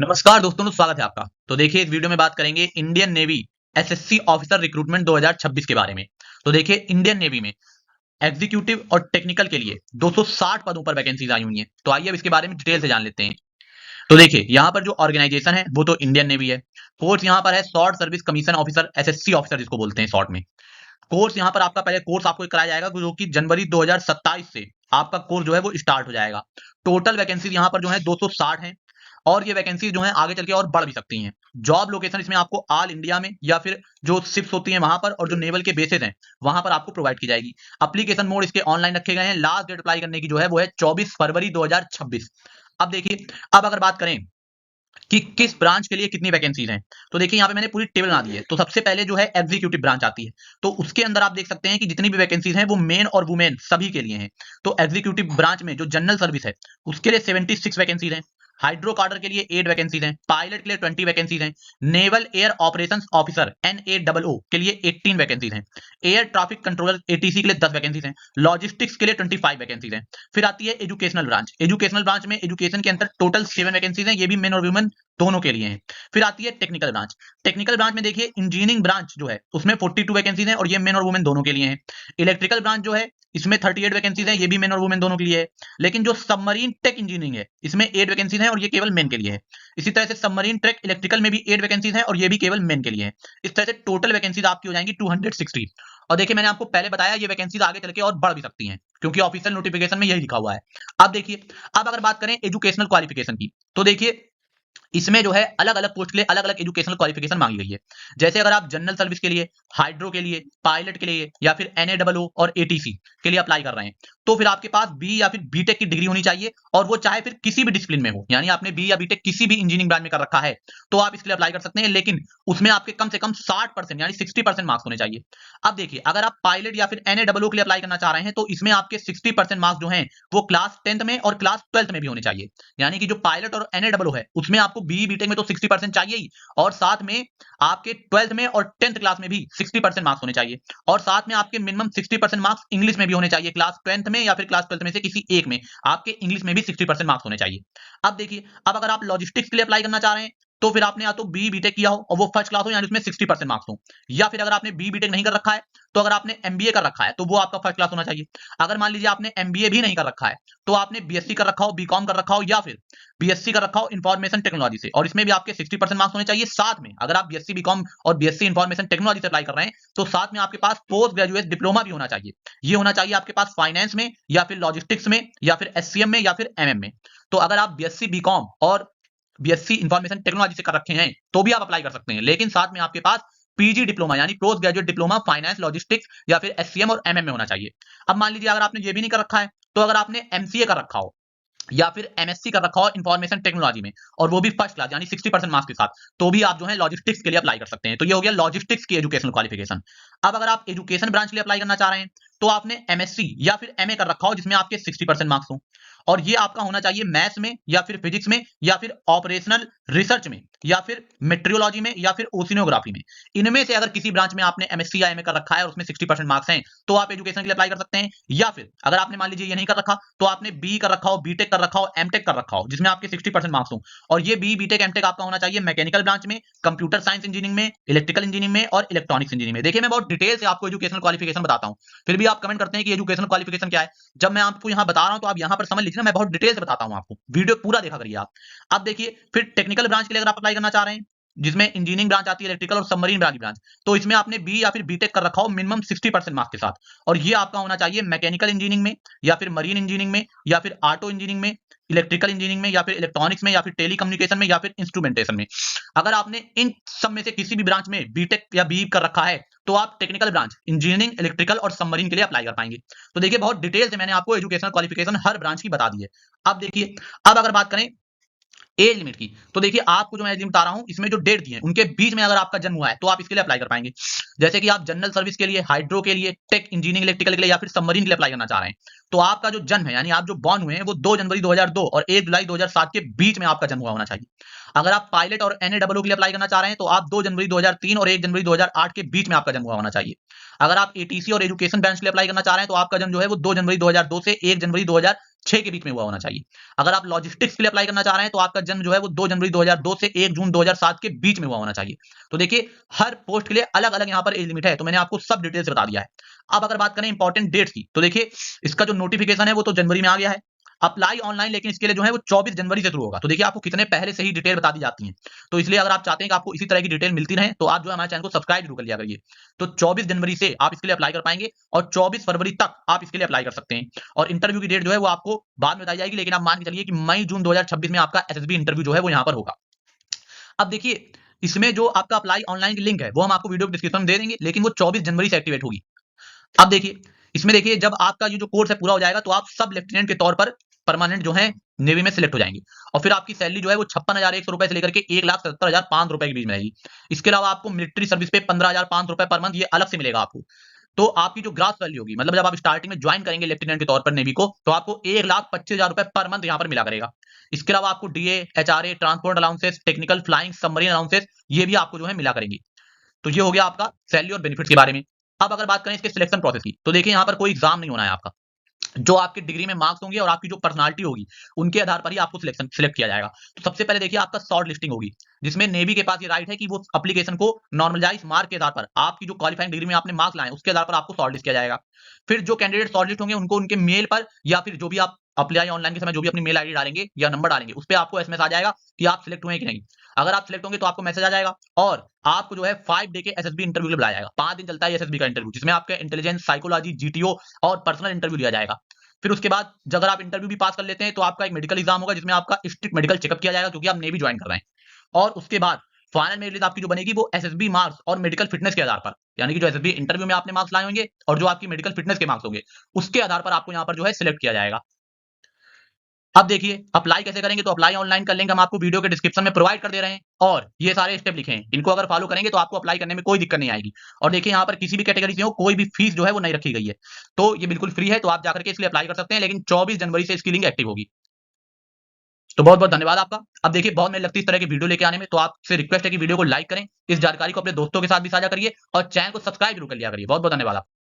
नमस्कार दोस्तों, तो स्वागत है आपका। तो देखिए, इस वीडियो में बात करेंगे Indian navy SSC officer recruitment 2026 के बारे में। तो देखिए, इंडियन नेवी में एग्जीक्यूटिव और टेक्निकल के लिए 260 पदों पर वैकेंसीज आई हुई हैं। तो आइए अब इसके बारे में डिटेल से जान लेते हैं। तो देखिए, यहाँ पर जो ऑर्गेनाइजेशन है वो तो इंडियन नेवी है। कोर्स यहाँ पर है short service commission officer, SSC officer जिसको बोलते हैं शॉर्ट में। कोर्स यहाँ पर आपका पहले कोर्स आपको कराया जाएगा जो कि जनवरी 2027 से आपका कोर्स जो है वो स्टार्ट हो जाएगा। टोटल वैकेंसी यहाँ पर जो है 260 है और ये वैकेंसी जो है आगे चल के और बढ़ भी सकती हैं। जॉब लोकेशन इसमें आपको ऑल इंडिया में या फिर जो शिप्स होती हैं वहां पर और जो नेवल के बेसेस हैं वहां पर आपको प्रोवाइड की जाएगी। एप्लीकेशन मोड इसके ऑनलाइन रखे गए हैं। लास्ट डेट अप्लाई करने की जो है वो है 24 फरवरी 2026। अब देखिए, अब अगर बात करें कि किस ब्रांच के लिए कितनी वैकेंसीज हैं, तो देखिए यहाँ पे मैंने पूरी टेबल बना दी है। तो सबसे पहले जो है एग्जीक्यूटिव ब्रांच आती है। तो उसके अंदर आप देख सकते हैं कि जितनी भी वैकेंसीज हैं वो मेन और वुमेन सभी के लिए हैं। तो एग्जीक्यूटिव ब्रांच में जो जनरल सर्विस है उसके लिए 76 वैकेंसीज हैं। हाइड्रो कार्डर के लिए 8 वैकेंसीज हैं। पायलट के लिए 20 वैकेंसीज हैं। Naval air operations officer NAOO के लिए 18 वैकेंसीज हैं। एयर ट्रैफिक कंट्रोलर ATC के लिए 10 वैकेंसीज हैं। लॉजिस्टिक्स के लिए 25 वैकेंसीज हैं। फिर आती है एजुकेशनल ब्रांच। एजुकेशनल ब्रांच में एजुकेशन के अंदर टोटल 7 वैकेंसीज हैं। ये भी मेन और वुमेन दोनों के लिए हैं। फिर आती है टेक्निकल ब्रांच। टेक्निकल ब्रांच में देखिए, इंजीनियरिंग ब्रांच जो है उसमें 42 वैकेंसीज हैं और ये मेन और वुमेन दोनों के लिए हैं। इलेक्ट्रिकल ब्रांच जो है इसमें 38 वैकेंसीज हैं, ये भी मेन और वुमेन दोनों के लिए है। लेकिन जो सबमरीन टेक इंजीनियरिंग है इसमें 8 वैकेंसीज हैं और ये केवल मेन के लिए है। इसी तरह से सबमरीन टेक इलेक्ट्रिकल में भी 8 वैकेंसीज हैं और ये भी केवल मेन के लिए है। इस तरह से टोटल वैकेंसीज आपकी हो जाएंगी 260। और देखिए, मैंने आपको पहले बताया ये वैकेंसीज आगे चल के और बढ़ भी सकती हैं क्योंकि ऑफिशियल नोटिफिकेशन में यही लिखा हुआ है। अब देखिए, अब अगर बात करें एजुकेशनल क्वालिफिकेशन की, तो देखिए इसमें जो है अलग अलग पोस्ट के लिए अलग अलग एजुकेशनल क्वालिफिकेशन मांगी गई है। जैसे अगर आप जनरल सर्विस के लिए, हाइड्रो के लिए, पायलट के लिए या फिर NAOO और ATC के लिए अप्लाई कर रहे हैं तो फिर आपके पास बी या फिर बीटेक की डिग्री होनी चाहिए और वो चाहे फिर किसी भी डिसिप्लिन में हो। यानी आपने बी या बीटेक किसी भी इंजीनियरिंग ब्रांच में कर रखा है तो आप इसके लिए अप्लाई कर सकते हैं, लेकिन उसमें आपके कम से कम 60% यानी 60% मार्क्स होने चाहिए। अब देखिए, अगर आप पायलट या फिर NAOO के लिए अप्लाई करना चाह रहे हैं तो इसमें आपके 60% मार्क्स जो हैं वो क्लास 10th में और क्लास 12th में भी होने चाहिए। यानी कि जो पायलट और NAOO है उसमें आपको बी बीटेक में तो 60% चाहिए ही, और साथ में आपके 12th में और 10th क्लास में भी 60% मार्क्स होने चाहिए, और साथ में आपके मिनिमम 60% मार्क्स इंग्लिश में भी होने चाहिए। क्लास 10th में या फिर क्लास 12th में से किसी एक में आपके इंग्लिश में भी 60% मार्क्स होने चाहिए। अब देखिए, अब अगर आप लॉजिस्टिक्स के लिए अप्लाई करना चाह रहे हैं तो फिर आपने या तो बी बीटेक किया हो और वो फर्स्ट क्लास हो यानी उसमें 60% मार्क्स हो, या फिर अगर आपने बी बीटेक नहीं कर रखा है तो अगर आपने MBA कर रखा है तो वो आपका फर्स्ट क्लास होना चाहिए। अगर मान लीजिए आपने MBA भी नहीं कर रखा है तो आपने BSc कर रखा हो, BCom कर रखा हो या फिर BSc कर रखा हो इंफॉर्मेशन टेक्नोलॉजी से और इसमें भी आपके 60% मार्क्स होने चाहिए। साथ में अगर आप BSc BCom और BSc इंफॉर्मेशन टेक्नोलॉजी से अप्लाई कर रहे हैं तो साथ में आपके पास पोस्ट ग्रेजुएट डिप्लोमा भी होना चाहिए। ये होना चाहिए आपके पास फाइनेंस में या फिर लॉजिस्टिक्स में या फिर SCM में या फिर MM में। तो अगर आप BSc BCom और BSc इंफॉर्मेशन टेक्नोलॉजी से कर रखे हैं तो भी आप अप्लाई कर सकते हैं, लेकिन साथ में आपके पास PG डिप्लोमा यानी post graduate diploma finance logistics या फिर SCM और MM में होना चाहिए। अब मान लीजिए अगर आपने ये भी नहीं कर रखा है तो अगर आपने MCA कर रखा हो या फिर MSc कर रखा हो इंफॉर्मेशन टेक्नोलॉजी में और वो भी फर्स्ट क्लास यानी 60% मार्क्स के साथ, तो भी आप जो है लॉजिस्टिक्स के लिए अप्लाई कर सकते हैं। तो ये हो गया लॉजिस्टिक्स की एजुकेशनल क्वालिफिकेशन। अब अगर आप एजुकेशन ब्रांच के लिए अप्लाई करना चाह रहे हैं तो आपने MSc या फिर MA कर रखा हो जिसमें आपके 60% मार्क्स हो, और ये आपका होना चाहिए मैथ्स में या फिर फिजिक्स में या फिर ऑपरेशनल रिसर्च में या फिर मेट्रियोलॉजी में या फिर ओशिनोग्राफी में। इनमें से अगर किसी ब्रांच में आपने MSc या MA कर रखा है और उसमें 60% मार्क्स हैं तो आप एजुकेशन के लिए अप्लाई कर सकते हैं। या फिर अगर आपने मान लीजिए ये नहीं कर रखा तो आपने BE कर रखा हो, बीटेक कर रखा हो, MTech कर रखा हो जिसमें आपके 60% मार्क्स हो, और ये BE बीटेक MTech आपका होना चाहिए मैकेनिकल ब्रांच में, कंप्यूटर साइंस इंजीनियरिंग में, इलेक्ट्रिकल इंजीनियरिंग में और इलेक्ट्रॉनिक्स इंजीनियरिंग में। देखिए, मैं बहुत डिटेल से आपको एजुकेशनल क्वालिफिकेशन बताता हूं, फिर भी आप कमेंट करते हैं कि एजुकेशनल क्वालिफिकेशन क्या है। जब मैं आपको यहां बता रहा हूं तो आप यहां पर समझ लीजिए ना, मैं बहुत डिटेल से बताता हूं आपको, वीडियो पूरा देखा करिए आप। अब देखिए, फिर टेक्निकल ब्रांच के लिए अगर आप अप्लाई करना चाह रहे हैं जिसमें इंजीनियरिंग ब्रांच आती है, इलेक्ट्रिकल और सबमरीन वाली ब्रांच, तो इसमें आपने बी या फिर बीटेक कर रखा हो मिनिमम 60% मार्क्स के साथ, और ये आपका होना चाहिए मैकेनिकल इंजीनियरिंग में या फिर मरीन इंजीनियरिंग में या फिर ऑटो इंजीनियरिंग में, इलेक्ट्रिकल इंजीनियरिंग में या फिर इलेक्ट्रॉनिक्स में या फिर टेलीकम्युनिकेशन में या फिर इंस्ट्रूमेंटेशन में। अगर आपने इन सब में से किसी भी ब्रांच में बीटेक या बी कर रखा है तो आप टेक्निकल ब्रांच इंजीनियरिंग, इलेक्ट्रिकल और सबमरीन के लिए अप्लाई कर पाएंगे। तो देखिए, बहुत डिटेल से मैंने आपको एजुकेशनल क्वालिफिकेशन हर ब्रांच की बता दी है। अब देखिए, अब अगर बात करें एज लिमिट की, तो देखिए आपको जो मैं एज लिमिट बता रहा हूं इसमें जो डेट दी है उनके बीच में अगर आपका जन्म हुआ है तो आप इसके लिए अप्लाई कर पाएंगे। जैसे कि आप जनरल सर्विस के लिए, हाइड्रो के लिए, टेक इंजीनियरिंग इलेक्ट्रिकल के लिए या फिर सबमरीन के लिए अप्लाई करना चाह रहे हैं तो आपका जो जन्म है यानी आप जो बॉर्न हुए हैं वो 2 जनवरी 2002 और 1 जुलाई 2007 के बीच में आपका जन्म हुआ होना चाहिए। अगर आप पायलट और NAOO के लिए अप्लाई करना चाह रहे हैं तो आप 2 जनवरी 2003 और 1 जनवरी 2008 के बीच में आपका जन्म हुआ होना चाहिए। अगर आप ATC और एजुकेशन ब्रांच के लिए अप्लाई करना चाह रहे हैं तो आपका जन्म जो है वो 2 जनवरी 2002 से 1 जनवरी 6 के बीच में हुआ होना चाहिए। अगर आप लॉजिस्टिक्स के लिए अप्लाई करना चाह रहे हैं तो आपका जन्म जो है वो 2 जनवरी 2002 से 1 जून 2007 के बीच में हुआ होना चाहिए। तो देखिए हर पोस्ट के लिए अलग-अलग यहाँ पर एज लिमिट है, तो मैंने आपको सब डिटेल से बता दिया है। अब अगर बात करें इंपॉर्टेंट डेट्स की, तो देखिए इसका जो नोटिफिकेशन है वो तो जनवरी में आ गया है। अप्लाई ऑनलाइन लेकिन इसके लिए जो है वो 24 जनवरी से शुरू होगा। तो देखिए आपको कितने पहले से ही डिटेल बता दी जाती है। तो इसलिए अगर आप चाहते हैं कि आपको इसी तरह की डिटेल मिलती रहे तो आप जो है हमारे चैनल को सब्सक्राइब जरूर कर लिया करिए। तो 24 जनवरी से आप इसके लिए अप्लाई कर पाएंगे और 24 फरवरी तक आप इसके लिए अप्लाई कर सकते हैं। और इंटरव्यू की डेट जो है वो आपको बाद में बताई जाएगी, लेकिन आप मान के चलिए कि मई जून 2026 में आपका एसएसबी इंटरव्यू जो है वो यहाँ पर होगा। अब देखिए इसमें जो आपका अप्लाई ऑनलाइन की लिंक है वो हम आपको वीडियो डिस्क्रिप्शन में दे देंगे, लेकिन वो 24 जनवरी से एक्टिवेट होगी। अब देखिए इसमें देखिए जब आपका ये जो कोर्स है पूरा हो जाएगा तो आप सब लेफ्टिनेंट के तौर पर परमानेंट जो है नेवी में सिलेक्ट हो जाएंगे और फिर आपकी सैलरी जो है वो 56,100 रुपए से लेकर के 1,77,500 रुपए के बीच में रहेगी। इसके अलावा आपको मिलिट्री सर्विस पे 15,500 रुपए पर मंथ ये अलग से मिलेगा आपको। तो आपकी जो ग्रास वैल्यू होगी, मतलब जब आप स्टार्टिंग में ज्वाइन करेंगे लेफ्टिनेंट के तौर पर नेवी को, तो आपको 1,25,000 रुपए पर मंथ यहाँ पर मिला करेगा। इसके अलावा आपको DA, HRA, transport allowances, technical flying, submarine allowances ये भी आपको जो है मिला करेंगे। तो ये हो गया आपका सैलरी और बेनिफिट्स के बारे में। अब अगर बात करें इसके सिलेक्शन प्रोसेस की, तो देखिए यहाँ पर कोई एग्जाम नहीं होना है आपका। जो आपकी डिग्री में मार्क्स होंगे और आपकी जो पर्सनालिटी होगी उनके आधार पर ही आपको सिलेक्ट किया जाएगा। तो सबसे पहले देखिए आपका शॉर्ट लिस्टिंग होगी, जिसमें नेवी के पास ये राइट है कि वो एप्लीकेशन को नॉर्मलाइज मार्क के आधार पर आपकी जो क्वालिफाइंग डिग्री में आपने मार्क्स लाए उसके आधार पर आपको शॉर्ट लिस्ट किया जाएगा। फिर जो कैंडिडेट शॉर्ट लिस्ट होंगे उनको उनके मेल पर या फिर जो भी आप अप्लाई ऑनलाइन के समय जो भी अपनी मेल आईडी डालेंगे या नंबर डालेंगे उस पर आपको एसएमएस आ जाएगा कि आप सिलेक्ट हुए कि नहीं। अगर आप सिलेक्ट होंगे तो आपको मैसेज आ जाएगा और आपको जो है 5 डे के एसएसबी इंटरव्यू के लिए बुलाया जाएगा। 5 दिन चलता है एसएसबी का इंटरव्यू, जिसमें आपका इंटेलिजेंस, साइकोलॉजी, जीटीओ और पर्सनल इंटरव्यू लिया जाएगा। फिर उसके बाद अगर आप इंटरव्यू भी पास कर लेते हैं तो आपका एक मेडिकल एग्जाम होगा, जिसमें आपका स्ट्रिक्ट मेडिकल चेकअप किया जाएगा क्योंकि आप नेवी ज्वाइन कर रहे हैं। और उसके बाद फाइनल मेरिट लिस्ट आपकी जो बनेगी वो एसएसबी मार्क्स और मेडिकल फिटनेस के आधार पर, यानी कि जो एसएसबी इंटरव्यू में आपने मार्क्स लाए होंगे और जो आपकी मेडिकल फिटनेस के मार्क्स होंगे उसके आधार पर आपको यहाँ पर जो है सिलेक्ट किया जाएगा। अब देखिए अप्लाई कैसे करेंगे, तो अप्लाई ऑनलाइन का लिंक हम आपको वीडियो के डिस्क्रिप्शन में प्रोवाइड कर दे रहे हैं और ये सारे स्टेप लिखे हैं, इनको अगर फॉलो करेंगे तो आपको अप्लाई करने में कोई दिक्कत नहीं आएगी। और देखिए यहाँ पर किसी भी कैटेगरी से हो कोई भी फीस जो है वो नहीं रखी गई है, तो ये बिल्कुल फ्री है, तो आप जाकर के इसलिए अप्लाई कर सकते हैं, लेकिन 24 जनवरी से इसकी लिंक एक्टिव होगी। तो बहुत बहुत धन्यवाद आपका। अब देखिए बहुत मेहनत लगती है इस तरह की वीडियो लेके आने में, तो आपसे रिक्वेस्ट है कि वीडियो को लाइक करें, इस जानकारी को अपने दोस्तों के साथ भी साझा करिए और चैनल को सब्सक्राइब जरूर कर लिया करिए। बहुत बहुत धन्यवाद आपका।